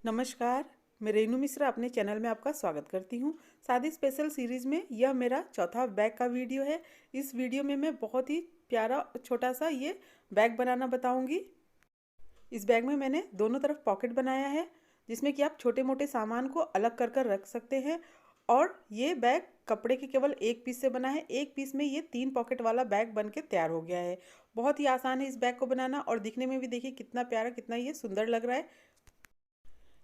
नमस्कार। मैं रेनू मिश्रा अपने चैनल में आपका स्वागत करती हूँ। शादी स्पेशल सीरीज़ में यह मेरा चौथा बैग का वीडियो है। इस वीडियो में मैं बहुत ही प्यारा छोटा सा ये बैग बनाना बताऊँगी। इस बैग में मैंने दोनों तरफ पॉकेट बनाया है, जिसमें कि आप छोटे मोटे सामान को अलग कर कर रख सकते हैं। और ये बैग कपड़े के केवल एक पीस से बना है। एक पीस में ये 3 पॉकेट वाला बैग बन के तैयार हो गया है। बहुत ही आसान है इस बैग को बनाना, और दिखने में भी देखिए कितना प्यारा, कितना ये सुंदर लग रहा है।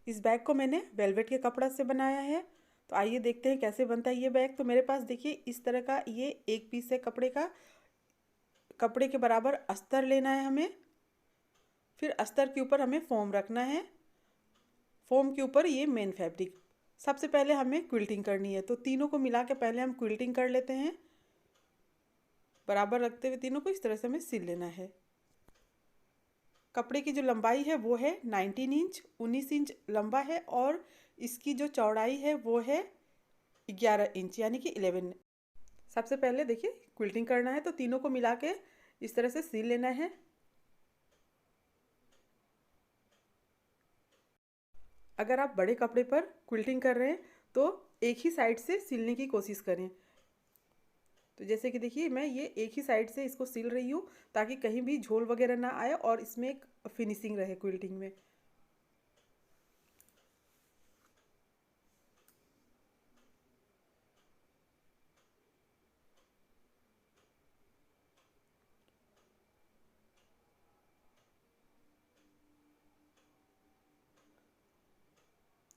इस बैग को मैंने वेलवेट के कपड़ा से बनाया है। तो आइए देखते हैं कैसे बनता है ये बैग। तो मेरे पास देखिए इस तरह का ये एक पीस है कपड़े का। कपड़े के बराबर अस्तर लेना है हमें। फिर अस्तर के ऊपर हमें फोम रखना है। फोम के ऊपर ये मेन फैब्रिक। सबसे पहले हमें क्विल्टिंग करनी है, तो तीनों को मिला के पहले हम क्विल्टिंग कर लेते हैं। बराबर रखते हुए तीनों को इस तरह से हमें सिल लेना है। कपड़े की जो लंबाई है वो है 19 इंच, 19 इंच लंबा है। और इसकी जो चौड़ाई है वो है 11 इंच, यानी कि 11। सबसे पहले देखिए क्विल्टिंग करना है, तो तीनों को मिला के इस तरह से सिल लेना है। अगर आप बड़े कपड़े पर क्विल्टिंग कर रहे हैं तो एक ही साइड से सिलने की कोशिश करें। तो जैसे कि देखिए मैं ये एक ही साइड से इसको सिल रही हूँ, ताकि कहीं भी झोल वगैरह ना आए और इसमें एक फिनिशिंग रहे क्विल्टिंग में।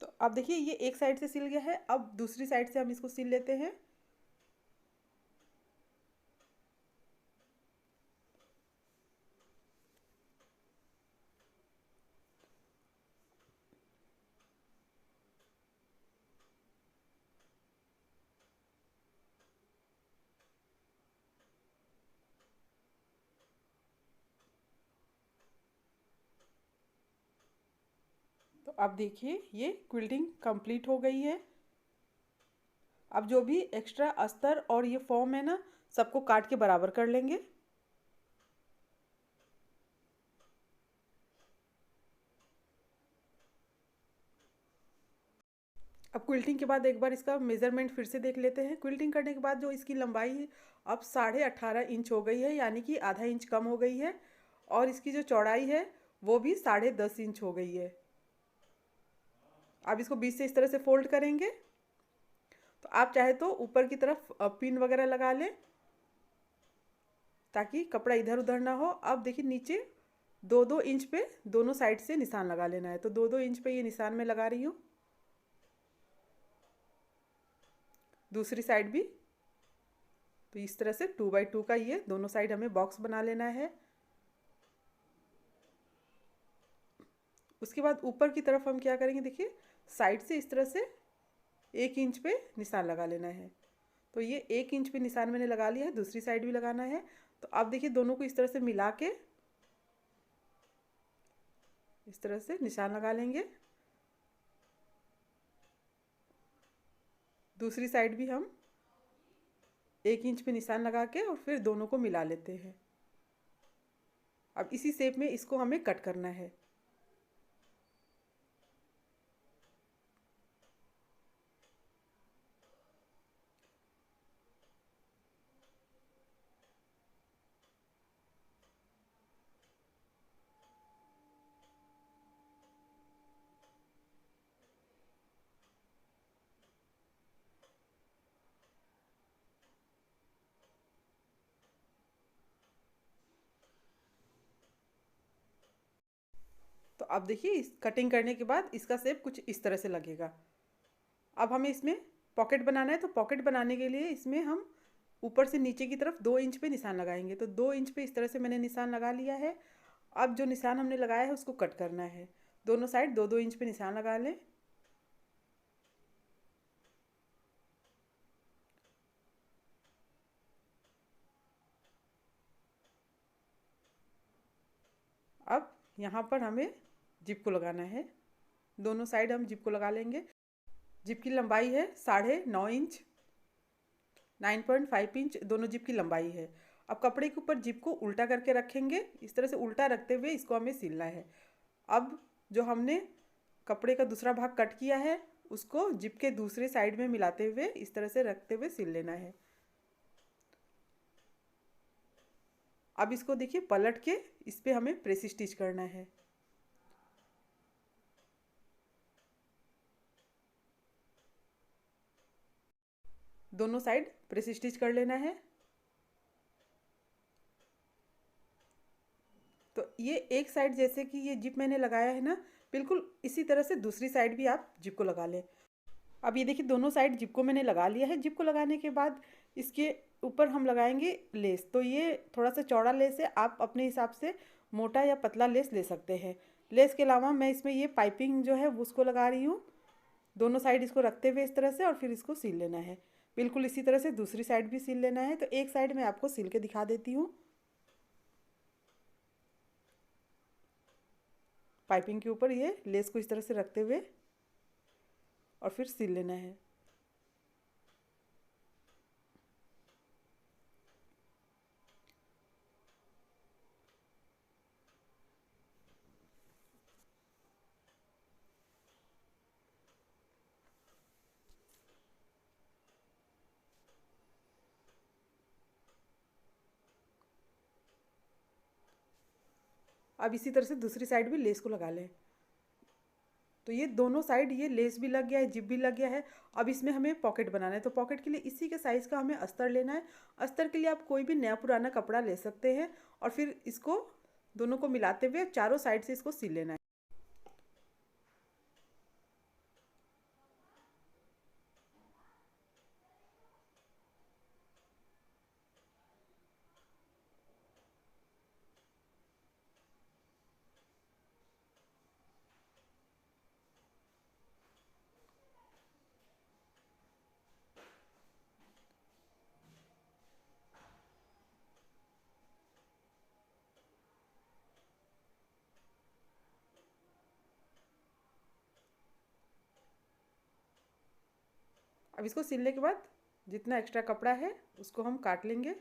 तो अब देखिए ये एक साइड से सिल गया है। अब दूसरी साइड से हम इसको सिल लेते हैं। तो अब देखिए ये क्विल्टिंग कंप्लीट हो गई है। अब जो भी एक्स्ट्रा अस्तर और ये फॉर्म है ना, सबको काट के बराबर कर लेंगे। अब क्विल्टिंग के बाद एक बार इसका मेज़रमेंट फिर से देख लेते हैं। क्विल्टिंग करने के बाद जो इसकी लंबाई अब 18.5 इंच हो गई है, यानी कि आधा इंच कम हो गई है। और इसकी जो चौड़ाई है वो भी 10.5 इंच हो गई है। अब इसको बीच से इस तरह से फोल्ड करेंगे। तो आप चाहे तो ऊपर की तरफ पिन वगैरह लगा लें, ताकि कपड़ा इधर उधर ना हो। अब देखिए नीचे 2-2 इंच पे दोनों साइड से निशान लगा लेना है। तो 2-2 इंच पे ये निशान मैं लगा रही हूँ। दूसरी साइड भी। तो इस तरह से 2x2 का ये दोनों साइड हमें बॉक्स बना लेना है। उसके बाद ऊपर की तरफ हम क्या करेंगे, देखिए साइड से इस तरह से 1 इंच पे निशान लगा लेना है। तो ये 1 इंच पे निशान मैंने लगा लिया है। दूसरी साइड भी लगाना है। तो अब देखिए दोनों को इस तरह से मिला के इस तरह से निशान लगा लेंगे। दूसरी साइड भी हम 1 इंच पे निशान लगा के और फिर दोनों को मिला लेते हैं। अब इसी शेप में इसको हमें कट करना है। तो अब देखिए इस कटिंग करने के बाद इसका शेप कुछ इस तरह से लगेगा। अब हमें इसमें पॉकेट बनाना है। तो पॉकेट बनाने के लिए इसमें हम ऊपर से नीचे की तरफ 2 इंच पे निशान लगाएंगे। तो 2 इंच पे इस तरह से मैंने निशान लगा लिया है। अब जो निशान हमने लगाया है उसको कट करना है। दोनों साइड 2-2 इंच पे निशान लगा लें। अब यहाँ पर हमें जिप को लगाना है। दोनों साइड हम जिप को लगा लेंगे। जिप की लंबाई है 9.5 इंच, 9.5 इंच दोनों जिप की लंबाई है। अब कपड़े के ऊपर जिप को उल्टा करके रखेंगे। इस तरह से उल्टा रखते हुए इसको हमें सिलना है। अब जो हमने कपड़े का दूसरा भाग कट किया है उसको जिप के दूसरे साइड में मिलाते हुए इस तरह से रखते हुए सिल लेना है। अब इसको देखिए पलट के इस पे हमें प्रेस स्टिच करना है। दोनों साइड प्रेस स्टिच कर लेना है। तो ये एक साइड जैसे कि ये जिप मैंने लगाया है ना, बिल्कुल इसी तरह से दूसरी साइड भी आप जिप को लगा लें। अब ये देखिए दोनों साइड जिप को मैंने लगा लिया है। जिप को लगाने के बाद इसके ऊपर हम लगाएंगे लेस। तो ये थोड़ा सा चौड़ा लेस है, आप अपने हिसाब से मोटा या पतला लेस ले सकते हैं। लेस के अलावा मैं इसमें ये पाइपिंग जो है उसको लगा रही हूँ। दोनों साइड इसको रखते हुए इस तरह से और फिर इसको सिल लेना है। बिल्कुल इसी तरह से दूसरी साइड भी सिल लेना है। तो एक साइड मैं आपको सिल के दिखा देती हूँ। पाइपिंग के ऊपर ये लेस को इस तरह से रखते हुए और फिर सिल लेना है। अब इसी तरह से दूसरी साइड भी लेस को लगा लें। तो ये दोनों साइड ये लेस भी लग गया है, जिप भी लग गया है। अब इसमें हमें पॉकेट बनाना है। तो पॉकेट के लिए इसी के साइज़ का हमें अस्तर लेना है। अस्तर के लिए आप कोई भी नया पुराना कपड़ा ले सकते हैं और फिर इसको दोनों को मिलाते हुए चारों साइड से इसको सिल लेना है। अब इसको सिलने के बाद जितना एक्स्ट्रा कपड़ा है उसको हम काट लेंगे।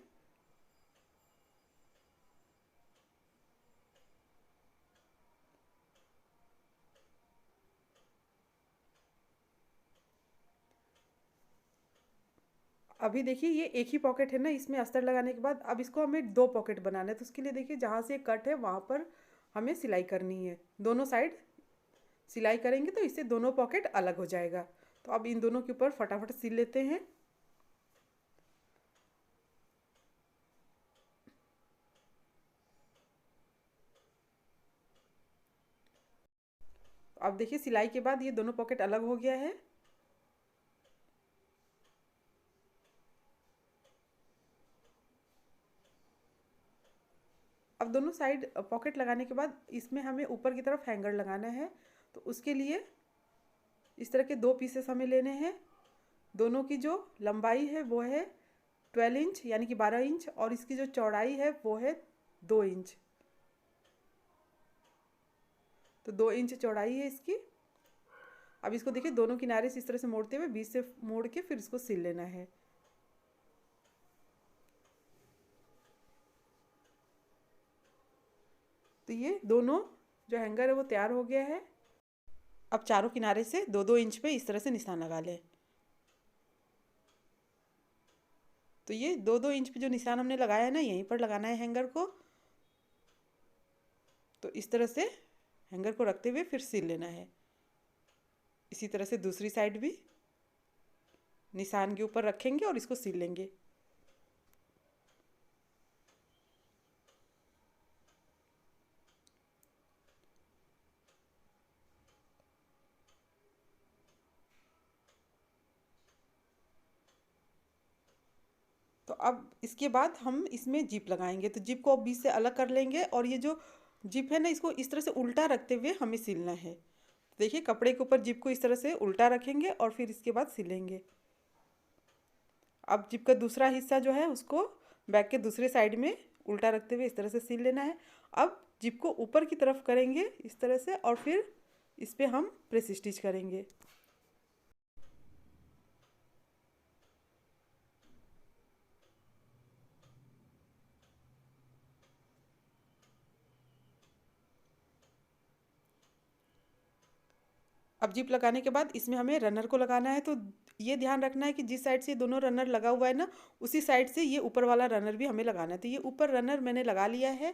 अभी देखिए ये एक ही पॉकेट है ना, इसमें अस्तर लगाने के बाद अब इसको हमें दो पॉकेट बनाना है। तो उसके लिए देखिए जहाँ से कट है वहाँ पर हमें सिलाई करनी है। दोनों साइड सिलाई करेंगे तो इससे दोनों पॉकेट अलग हो जाएगा। तो अब इन दोनों के ऊपर फटाफट सिल लेते हैं। अब देखिए सिलाई के बाद ये दोनों पॉकेट अलग हो गया है। अब दोनों साइड पॉकेट लगाने के बाद इसमें हमें ऊपर की तरफ हैंगर लगाना है। तो उसके लिए इस तरह के दो पीसेस हमें लेने हैं। दोनों की जो लंबाई है वो है 12 इंच यानी कि 12 इंच और इसकी जो चौड़ाई है वो है 2 इंच। तो 2 इंच चौड़ाई है इसकी। अब इसको देखिए दोनों किनारे से इस तरह से मोड़ते हुए बीच से मोड़ के फिर इसको सिल लेना है। तो ये दोनों जो हैंगर है वो तैयार हो गया है। अब चारों किनारे से 2-2 इंच पे इस तरह से निशान लगा लें। तो ये 2-2 इंच पे जो निशान हमने लगाया है ना, यहीं पर लगाना है हैंगर को। तो इस तरह से हैंगर को रखते हुए फिर सिल लेना है। इसी तरह से दूसरी साइड भी निशान के ऊपर रखेंगे और इसको सिल लेंगे। तो अब इसके बाद हम इसमें जिप लगाएंगे। तो जिप को अब बीच से अलग कर लेंगे और ये जो जिप है ना, इसको इस तरह से उल्टा रखते हुए हमें सिलना है। तो देखिए कपड़े के ऊपर जिप को इस तरह से उल्टा रखेंगे और फिर इसके बाद सिलेंगे। अब जिप का दूसरा हिस्सा जो है उसको बैक के दूसरे साइड में उल्टा रखते हुए इस तरह से सिल लेना है। अब जिप को ऊपर की तरफ करेंगे इस तरह से और फिर इस पर हम प्रेस स्टिच करेंगे। अब जिप लगाने के बाद इसमें हमें रनर को लगाना है। तो ये ध्यान रखना है कि जिस साइड से दोनों रनर लगा हुआ है ना, उसी साइड से ये ऊपर वाला रनर भी हमें लगाना है। तो ये ऊपर रनर मैंने लगा लिया है।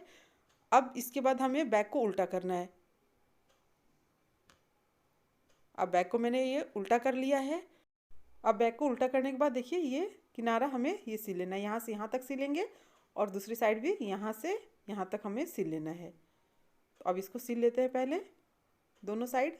अब इसके बाद हमें बैक को उल्टा करना है। अब बैक को मैंने ये उल्टा कर लिया है। अब बैक को उल्टा करने के बाद देखिए ये किनारा हमें ये सिल लेना है, यहाँ से यहाँ तक सिलेंगे और दूसरी साइड भी यहाँ से यहाँ तक हमें सिल लेना है। तो अब इसको सिल लेते हैं पहले दोनों साइड।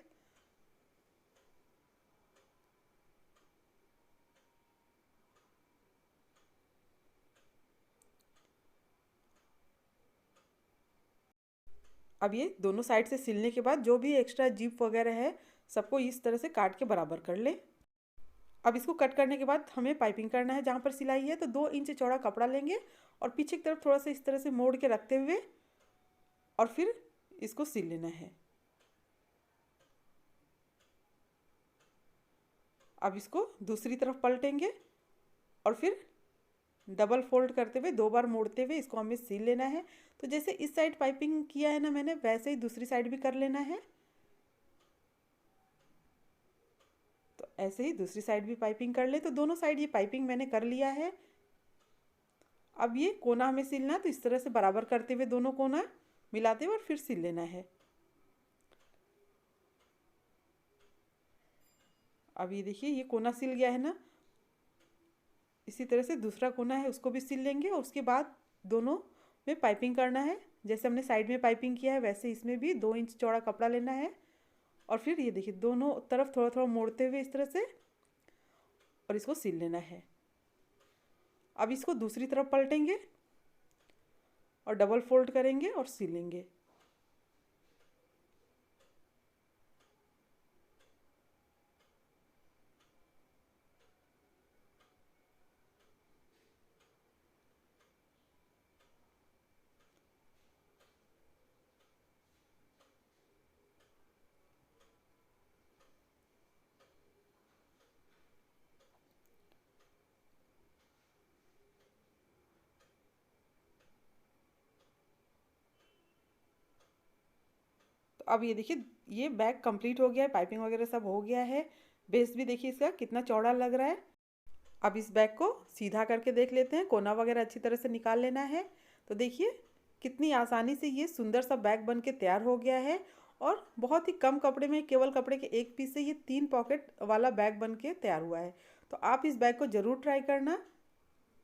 अब ये दोनों साइड से सिलने के बाद जो भी एक्स्ट्रा जिप वगैरह है सबको इस तरह से काट के बराबर कर ले। अब इसको कट करने के बाद हमें पाइपिंग करना है। जहाँ पर सिलाई है तो 2 इंच चौड़ा कपड़ा लेंगे और पीछे की तरफ थोड़ा सा इस तरह से मोड़ के रखते हुए और फिर इसको सिल लेना है। अब इसको दूसरी तरफ पलटेंगे और फिर डबल फोल्ड करते हुए 2 बार मोड़ते हुए इसको हमें सिल लेना है। तो जैसे इस साइड पाइपिंग किया है ना मैंने, वैसे ही दूसरी साइड भी कर लेना है। तो ऐसे ही दूसरी साइड भी पाइपिंग कर ले। तो दोनों साइड ये पाइपिंग मैंने कर लिया है। अब ये कोना हमें सिलना है, तो इस तरह से बराबर करते हुए दोनों कोना मिलाते हुए और फिर सिल लेना है। अब ये देखिए ये कोना सिल गया है ना, इसी तरह से दूसरा कोना है उसको भी सिल लेंगे और उसके बाद दोनों में पाइपिंग करना है। जैसे हमने साइड में पाइपिंग किया है वैसे इसमें भी 2 इंच चौड़ा कपड़ा लेना है और फिर ये देखिए दोनों तरफ थोड़ा थोड़ा मोड़ते हुए इस तरह से और इसको सिल लेना है। अब इसको दूसरी तरफ पलटेंगे और डबल फोल्ड करेंगे और सिलेंगे। तो अब ये देखिए ये बैग कंप्लीट हो गया है, पाइपिंग वगैरह सब हो गया है। बेस भी देखिए इसका कितना चौड़ा लग रहा है। अब इस बैग को सीधा करके देख लेते हैं, कोना वगैरह अच्छी तरह से निकाल लेना है। तो देखिए कितनी आसानी से ये सुंदर सा बैग बन के तैयार हो गया है और बहुत ही कम कपड़े में, केवल कपड़े के एक पीस से ये 3 पॉकेट वाला बैग बन के तैयार हुआ है। तो आप इस बैग को ज़रूर ट्राई करना।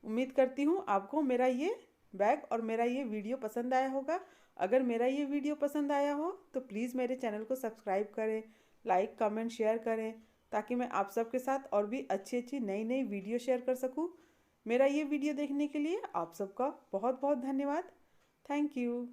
उम्मीद करती हूँ आपको मेरा ये बैग और मेरा ये वीडियो पसंद आया होगा। अगर मेरा ये वीडियो पसंद आया हो तो प्लीज़ मेरे चैनल को सब्सक्राइब करें, लाइक कमेंट शेयर करें, ताकि मैं आप सबके साथ और भी अच्छी अच्छी नई नई वीडियो शेयर कर सकूँ। मेरा ये वीडियो देखने के लिए आप सबका बहुत बहुत धन्यवाद। Thank you.